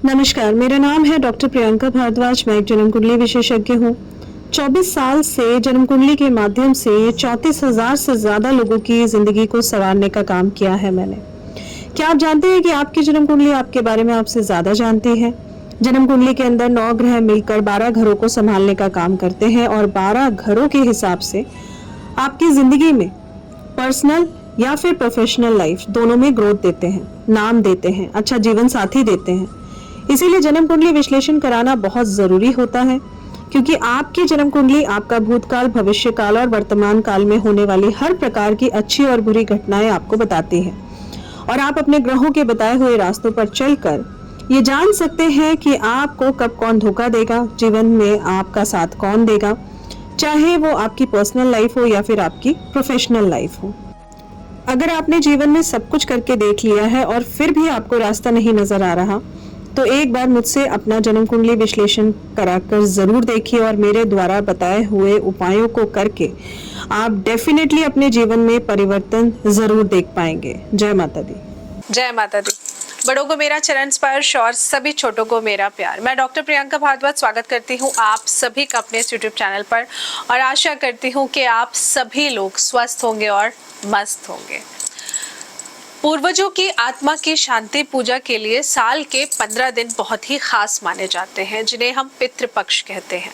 नमस्कार, मेरा नाम है डॉक्टर प्रियंका भारद्वाज। मैं एक जन्म कुंडली विशेषज्ञ हूँ। 24 साल से जन्म कुंडली के माध्यम से 34,000 से ज्यादा लोगों की जिंदगी को संवारने का काम किया है मैंने। क्या आप जानते हैं कि आपकी जन्म कुंडली आपके बारे में आपसे ज्यादा जानती है? जन्म कुंडली के अंदर 9 ग्रह मिलकर 12 घरों को संभालने का काम करते हैं और 12 घरों के हिसाब से आपकी जिंदगी में पर्सनल या फिर प्रोफेशनल लाइफ दोनों में ग्रोथ देते हैं, नाम देते हैं, अच्छा जीवन साथी देते हैं। इसीलिए जन्म कुंडली विश्लेषण कराना बहुत जरूरी होता है, क्योंकि आपकी जन्म कुंडली आपका भूतकाल, भविष्य काल और वर्तमान काल में होने वाली हर प्रकार की अच्छी और बुरी घटनाएं आपको बताती है। और आप अपने ग्रहों के बताए हुए रास्तों पर चलकर ये जान सकते हैं कि आपको कब कौन धोखा देगा, जीवन में आपका साथ कौन देगा, चाहे वो आपकी पर्सनल लाइफ हो या फिर आपकी प्रोफेशनल लाइफ हो। अगर आपने जीवन में सब कुछ करके देख लिया है और फिर भी आपको रास्ता नहीं नजर आ रहा, तो एक बार मुझसे अपना जन्म कुंडली विश्लेषण कराकर जरूर देखिए और मेरे द्वारा बताए हुए उपायों को करके आप डेफिनेटली अपने जीवन में परिवर्तन जरूर देख पाएंगे। जय माता दी। जय माता दी। बड़ों को मेरा चरण स्पर्श और सभी छोटों को मेरा प्यार। मैं डॉक्टर प्रियंका भारद्वाज स्वागत करती हूँ आप सभी का अपने यूट्यूब चैनल पर और आशा करती हूँ कि आप सभी लोग स्वस्थ होंगे और मस्त होंगे। पूर्वजों की आत्मा की शांति पूजा के लिए साल के 15 दिन बहुत ही खास माने जाते हैं, जिन्हें हम पितृपक्ष कहते हैं।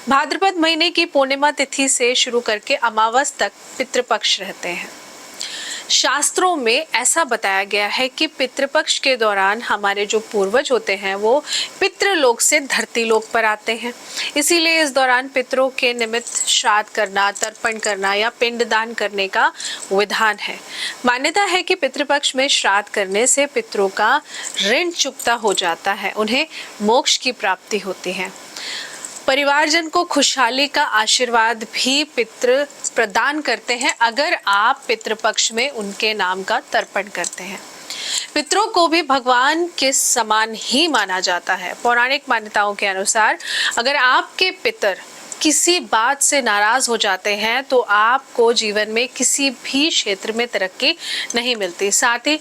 भाद्रपद महीने की पूर्णिमा तिथि से शुरू करके अमावस तक पितृपक्ष रहते हैं। शास्त्रों में ऐसा बताया गया है कि पितृपक्ष के दौरान हमारे जो पूर्वज होते हैं वो पितृलोक से धरती लोक पर आते हैं। इसीलिए इस दौरान पितरों के निमित्त श्राद्ध करना, तर्पण करना या पिंडदान करने का विधान है। मान्यता है कि पितृपक्ष में श्राद्ध करने से पितरों का ऋण चुकता हो जाता है, उन्हें मोक्ष की प्राप्ति होती है। परिवारजन को खुशहाली का आशीर्वाद भी पितृ प्रदान करते हैं अगर आप पितृपक्ष में उनके नाम का तर्पण करते हैं। पितरों को भी भगवान के समान ही माना जाता है। पौराणिक मान्यताओं के अनुसार अगर आपके पितर किसी बात से नाराज हो जाते हैं तो आपको जीवन में किसी भी क्षेत्र में तरक्की नहीं मिलती, साथ ही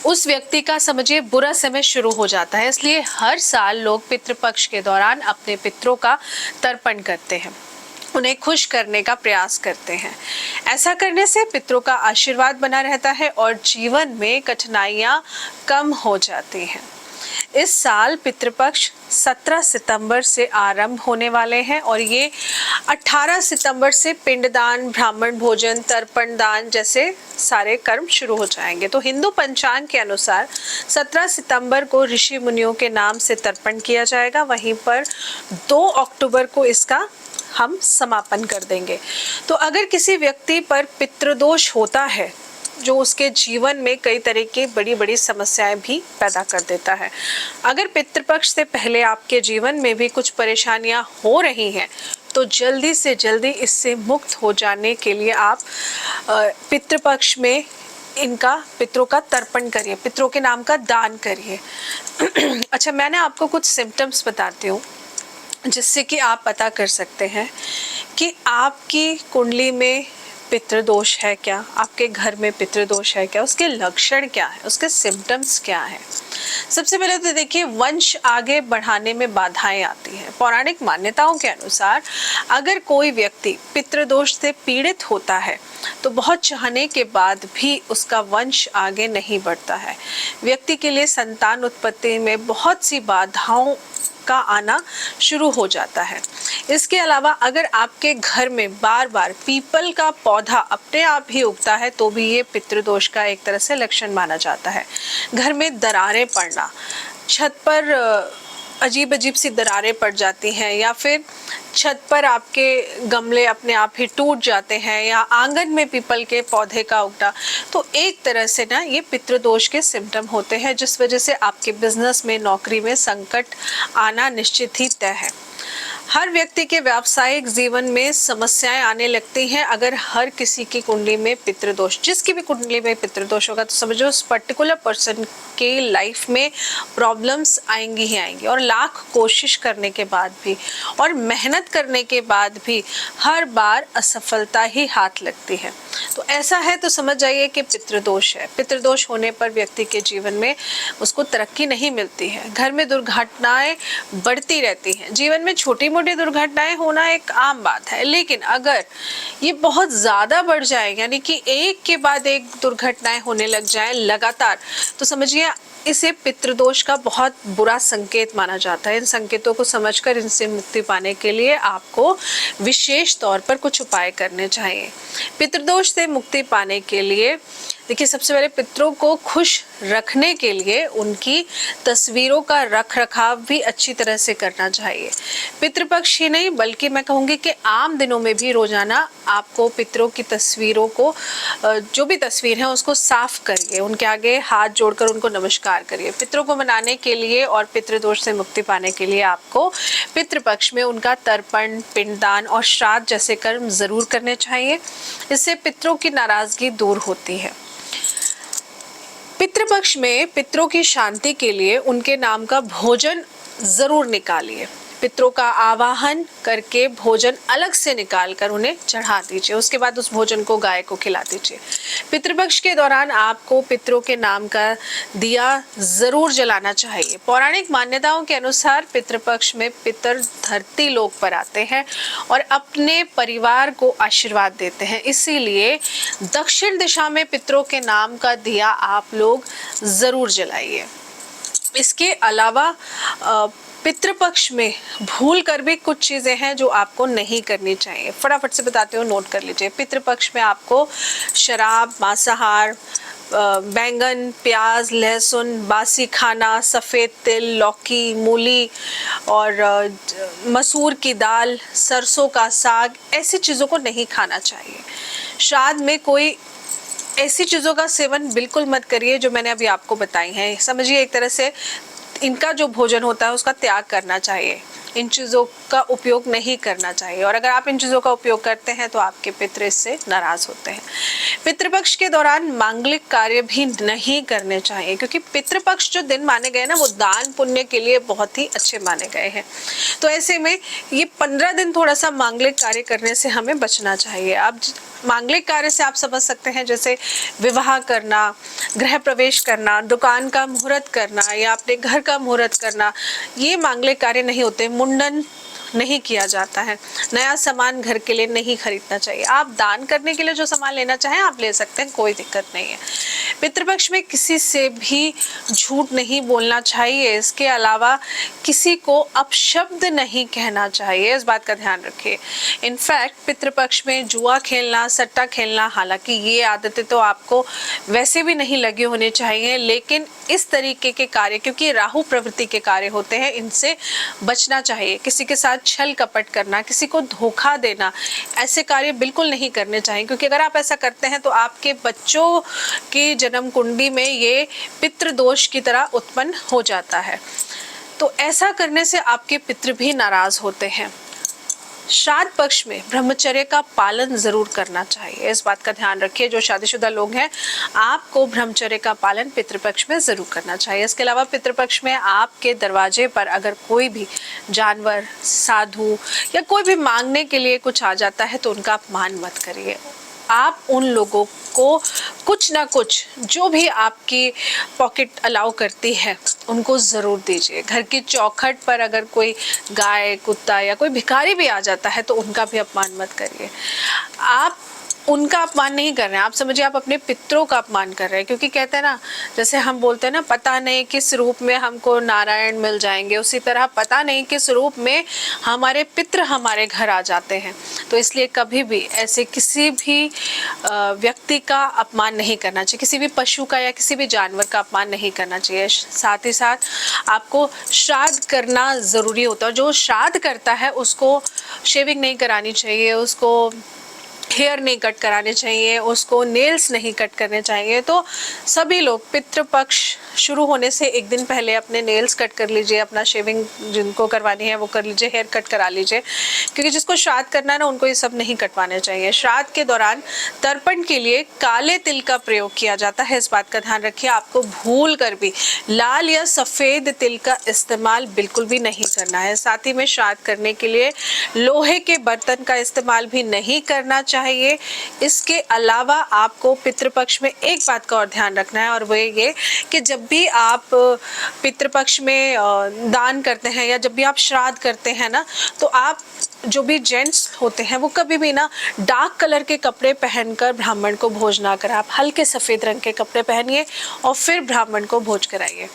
उस व्यक्ति का समझिए बुरा समय शुरू हो जाता है। इसलिए हर साल लोग पितृपक्ष के दौरान अपने पितरों का तर्पण करते हैं, उन्हें खुश करने का प्रयास करते हैं। ऐसा करने से पितरों का आशीर्वाद बना रहता है और जीवन में कठिनाइयां कम हो जाती हैं। इस साल पितृपक्ष 17 सितंबर से आरंभ होने वाले हैं और ये 18 सितंबर से पिंडदान, ब्राह्मण भोजन, तर्पण दान जैसे सारे कर्म शुरू हो जाएंगे। तो हिंदू पंचांग के अनुसार 17 सितंबर को ऋषि मुनियों के नाम से तर्पण किया जाएगा, वहीं पर 2 अक्टूबर को इसका हम समापन कर देंगे। तो अगर किसी व्यक्ति पर पितृदोष होता है जो उसके जीवन में कई तरह की बड़ी बड़ी समस्याएं भी पैदा कर देता है, अगर पितृपक्ष से पहले आपके जीवन में भी कुछ परेशानियां हो रही हैं तो जल्दी से जल्दी इससे मुक्त हो जाने के लिए आप पितृपक्ष में इनका पितरों का तर्पण करिए, पितरों के नाम का दान करिए। अच्छा, मैंने आपको कुछ सिम्टम्स बताती हूँ जिससे कि आप पता कर सकते हैं कि आपकी कुंडली में पितृदोष है क्या, आपके घर में पितृदोष है क्या, उसके लक्षण क्या है, उसके सिम्टम्स क्या है। सबसे पहले तो देखिए, वंश आगे बढ़ाने में बाधाएं आती हैं। पौराणिक मान्यताओं के अनुसार अगर कोई व्यक्ति पितृदोष से पीड़ित होता है तो बहुत चाहने के बाद भी उसका वंश आगे नहीं बढ़ता है। व्यक्ति के लिए संतान उत्पत्ति में बहुत सी बाधाओं का आना शुरू हो जाता है। इसके अलावा अगर आपके घर में बार बार पीपल का पौधा अपने आप ही उगता है तो भी ये पितृदोष का एक तरह से लक्षण माना जाता है। घर में दरारें पड़ना, छत पर अजीब अजीब सी दरारें पड़ जाती हैं, या फिर छत पर आपके गमले अपने आप ही टूट जाते हैं, या आंगन में पीपल के पौधे का उगना, तो एक तरह से ना ये पितृदोष के सिम्टम होते हैं, जिस वजह से आपके बिजनेस में, नौकरी में संकट आना निश्चित ही तय है। हर व्यक्ति के व्यावसायिक जीवन में समस्याएं आने लगती हैं अगर हर किसी की कुंडली में पितृदोष, जिसकी भी कुंडली में पितृदोष होगा तो समझो उस पर्टिकुलर पर्सन के लाइफ में प्रॉब्लम्स आएंगी ही आएंगी। और लाख कोशिश करने के बाद भी और मेहनत करने के बाद भी हर बार असफलता ही हाथ लगती है। तो ऐसा है तो समझ जाइए कि पितृदोष है। पितृदोष होने पर व्यक्ति के जीवन में उसको तरक्की नहीं मिलती है। घर में दुर्घटनाएं बढ़ती रहती हैं। जीवन में छोटी मोटी दुर्घटनाएं होना एक आम बात है, लेकिन अगर ये बहुत ज़्यादा बढ़ जाए, यानी कि एक के बाद एक दुर्घटनाएं होने लग जाए लगातार, तो समझिए इसे पितृदोष का बहुत बुरा संकेत माना जाता है। इन संकेतों को समझकर इनसे मुक्ति पाने के लिए आपको विशेष तौर पर कुछ उपाय करने चाहिए। पितृदोष से मुक्ति पाने के लिए देखिए, सबसे पहले पितरों को खुश रखने के लिए उनकी तस्वीरों का रख रखाव भी अच्छी तरह से करना चाहिए। पितृपक्ष ही नहीं बल्कि मैं कहूँगी कि आम दिनों में भी रोजाना आपको पितरों की तस्वीरों को, जो भी तस्वीर है उसको साफ करिए, उनके आगे हाथ जोड़कर उनको नमस्कार करिए। पितरों को मनाने के लिए और पितृदोष से मुक्ति पाने के लिए आपको पितृपक्ष में उनका तर्पण, पिंडदान और श्राद्ध जैसे कर्म जरूर करने चाहिए। इससे पितरों की नाराजगी दूर होती है। पितृपक्ष में पितरों की शांति के लिए उनके नाम का भोजन जरूर निकालिए। पितरों का आवाहन करके भोजन अलग से निकालकर उन्हें चढ़ा दीजिए। उसके बाद उस भोजन को गाय को खिला दीजिए। पितृपक्ष के दौरान आपको पितरों के नाम का दिया जरूर जलाना चाहिए। पौराणिक मान्यताओं के अनुसार पितृपक्ष में पितर धरती लोक पर आते हैं और अपने परिवार को आशीर्वाद देते हैं, इसीलिए दक्षिण दिशा में पितरों के नाम का दिया आप लोग जरूर जलाइए। इसके अलावा पितृपक्ष में भूल कर भी कुछ चीज़ें हैं जो आपको नहीं करनी चाहिए। फटाफट से बताते हो, नोट कर लीजिए। पितृपक्ष में आपको शराब, मांसाहार, बैंगन, प्याज, लहसुन, बासी खाना, सफ़ेद तिल, लौकी, मूली और मसूर की दाल, सरसों का साग, ऐसी चीज़ों को नहीं खाना चाहिए। श्राद्ध में कोई ऐसी चीज़ों का सेवन बिल्कुल मत करिए जो मैंने अभी आपको बताई हैं। समझिए एक तरह से इनका जो भोजन होता है उसका त्याग करना चाहिए। इन चीज़ों का उपयोग नहीं करना चाहिए, और अगर आप इन चीज़ों का उपयोग करते हैं तो आपके पितृ इससे नाराज़ होते हैं। पितृपक्ष के दौरान मांगलिक कार्य भी नहीं करने चाहिए, क्योंकि पितृपक्ष जो दिन माने गए ना वो दान पुण्य के लिए बहुत ही अच्छे माने गए हैं। तो ऐसे में ये 15 दिन थोड़ा सा मांगलिक कार्य करने से हमें बचना चाहिए। अब मांगलिक कार्य से आप समझ सकते हैं जैसे विवाह करना, गृह प्रवेश करना, दुकान का मुहूर्त करना या अपने घर का मुहूर्त करना, ये मांगलिक कार्य नहीं होते। मुंडन नहीं किया जाता है। नया सामान घर के लिए नहीं खरीदना चाहिए। आप दान करने के लिए जो सामान लेना चाहें आप ले सकते हैं, कोई दिक्कत नहीं है। पितृपक्ष में किसी से भी झूठ नहीं बोलना चाहिए। इसके अलावा किसी को अपशब्द नहीं कहना चाहिए, इस बात का ध्यान रखिए। इनफैक्ट पितृपक्ष में जुआ खेलना, सट्टा खेलना, हालांकि ये आदतें तो आपको वैसे भी नहीं लगी होनी चाहिए, लेकिन इस तरीके के कार्य, क्योंकि राहु प्रवृत्ति के कार्य होते हैं, इनसे बचना चाहिए। किसी के साथ छल कपट करना, किसी को धोखा देना, ऐसे कार्य बिल्कुल नहीं करने चाहिए, क्योंकि अगर आप ऐसा करते हैं तो आपके बच्चों की जन्म कुंडली में ये पितृदोष की तरह उत्पन्न हो जाता है। तो ऐसा करने से आपके पितृ भी नाराज होते हैं। श्राद्ध पक्ष में ब्रह्मचर्य का पालन जरूर करना चाहिए, इस बात का ध्यान रखिए। जो शादीशुदा लोग हैं आपको ब्रह्मचर्य का पालन पितृपक्ष में जरूर करना चाहिए। इसके अलावा पितृपक्ष में आपके दरवाजे पर अगर कोई भी जानवर, साधु या कोई भी मांगने के लिए कुछ आ जाता है तो उनका अपमान मत करिए। आप उन लोगों को कुछ ना कुछ जो भी आपकी पॉकेट अलाउ करती है उनको ज़रूर दीजिए। घर की चौखट पर अगर कोई गाय, कुत्ता या कोई भिखारी भी आ जाता है तो उनका भी अपमान मत करिए। आप उनका अपमान नहीं कर रहे हैं, आप समझिए आप अपने पितरों का अपमान कर रहे हैं, क्योंकि कहते हैं ना, जैसे हम बोलते हैं ना, पता नहीं किस रूप में हमको नारायण मिल जाएंगे, उसी तरह पता नहीं किस रूप में हमारे पितृ हमारे घर आ जाते हैं। तो इसलिए कभी भी ऐसे किसी भी व्यक्ति का अपमान नहीं करना चाहिए, किसी भी पशु का या किसी भी जानवर का अपमान नहीं करना चाहिए। साथ ही साथ आपको श्राद्ध करना ज़रूरी होता है। जो श्राद्ध करता है उसको शेविंग नहीं करानी चाहिए, उसको हेयर नहीं कट कराने चाहिए, उसको नेल्स नहीं कट करने चाहिए। तो सभी लोग पितृपक्ष शुरू होने से एक दिन पहले अपने नेल्स कट कर लीजिए, अपना शेविंग जिनको करवानी है वो कर लीजिए, हेयर कट करा लीजिए, क्योंकि जिसको श्राद्ध करना है ना उनको ये सब नहीं कटवाने चाहिए। श्राद्ध के दौरान तर्पण के लिए काले तिल का प्रयोग किया जाता है, इस बात का ध्यान रखिए। आपको भूल कर भी लाल या सफ़ेद तिल का इस्तेमाल बिल्कुल भी नहीं करना है। साथ ही में श्राद्ध करने के लिए लोहे के बर्तन का इस्तेमाल भी नहीं करना चाहिए। इसके अलावा आपको पितृपक्ष में एक बात का और ध्यान रखना है, और वो ये कि जब भी आप पितृपक्ष में दान करते हैं या जब भी आप श्राद्ध करते हैं ना, तो आप जो भी जेंट्स होते हैं वो कभी भी ना डार्क कलर के कपड़े पहनकर ब्राह्मण को भोज ना कराएं। आप हल्के सफ़ेद रंग के कपड़े पहनिए और फिर ब्राह्मण को भोज कराइए।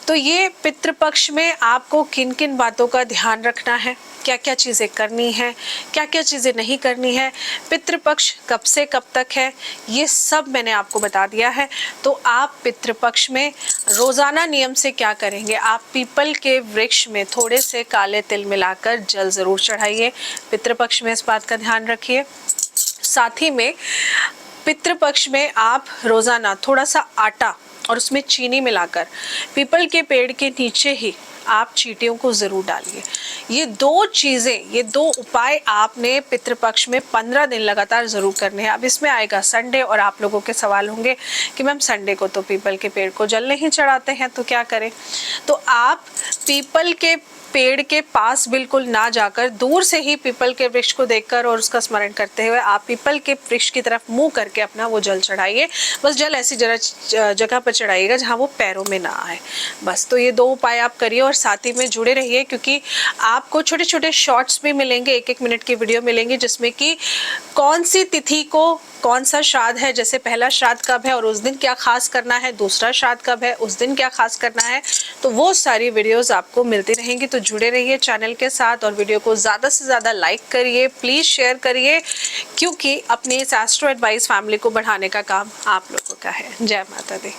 तो ये पितृपक्ष में आपको किन किन बातों का ध्यान रखना है, क्या क्या चीज़ें करनी है, क्या क्या चीज़ें नहीं करनी है, पितृपक्ष कब से कब तक है, ये सब मैंने आपको बता दिया है। तो आप पितृपक्ष में रोज़ाना नियम से क्या करेंगे, आप पीपल के वृक्ष में थोड़े से काले तिल मिलाकर जल ज़रूर चढ़ाइए। पितृपक्ष में इस बात का ध्यान रखिए। साथ ही में पितृपक्ष में आप रोज़ाना थोड़ा सा आटा और उसमें चीनी मिलाकर पीपल के पेड़ के नीचे ही आप चींटियों को ज़रूर डालिए। ये दो चीज़ें, ये दो उपाय आपने पितृपक्ष में 15 दिन लगातार ज़रूर करने हैं। अब इसमें आएगा संडे, और आप लोगों के सवाल होंगे कि मैम संडे को तो पीपल के पेड़ को जल नहीं चढ़ाते हैं, तो क्या करें। तो आप पीपल के पेड़ के पास बिल्कुल ना जाकर दूर से ही पीपल के वृक्ष को देखकर और उसका स्मरण करते हुए आप पीपल के वृक्ष की तरफ मुंह करके अपना वो जल चढ़ाइए। बस जल ऐसी जगह पर चढ़ाइएगा जहाँ वो पैरों में ना आए। बस तो ये दो उपाय आप करिए और साथ ही में जुड़े रहिए, क्योंकि आपको छोटे छोटे शॉर्ट्स भी मिलेंगे, 1-1 मिनट की वीडियो मिलेंगी जिसमें कि कौन सी तिथि को कौन सा श्राद्ध है, जैसे पहला श्राद्ध कब है और उस दिन क्या खास करना है, दूसरा श्राद्ध कब है उस दिन क्या खास करना है। तो वो सारी वीडियोस आपको मिलती रहेंगी। तो जुड़े रहिए चैनल के साथ और वीडियो को ज़्यादा से ज़्यादा लाइक करिए, प्लीज़ शेयर करिए, क्योंकि अपने इस एस्ट्रो एडवाइस फैमिली को बढ़ाने का काम आप लोगों का है। जय माता दी।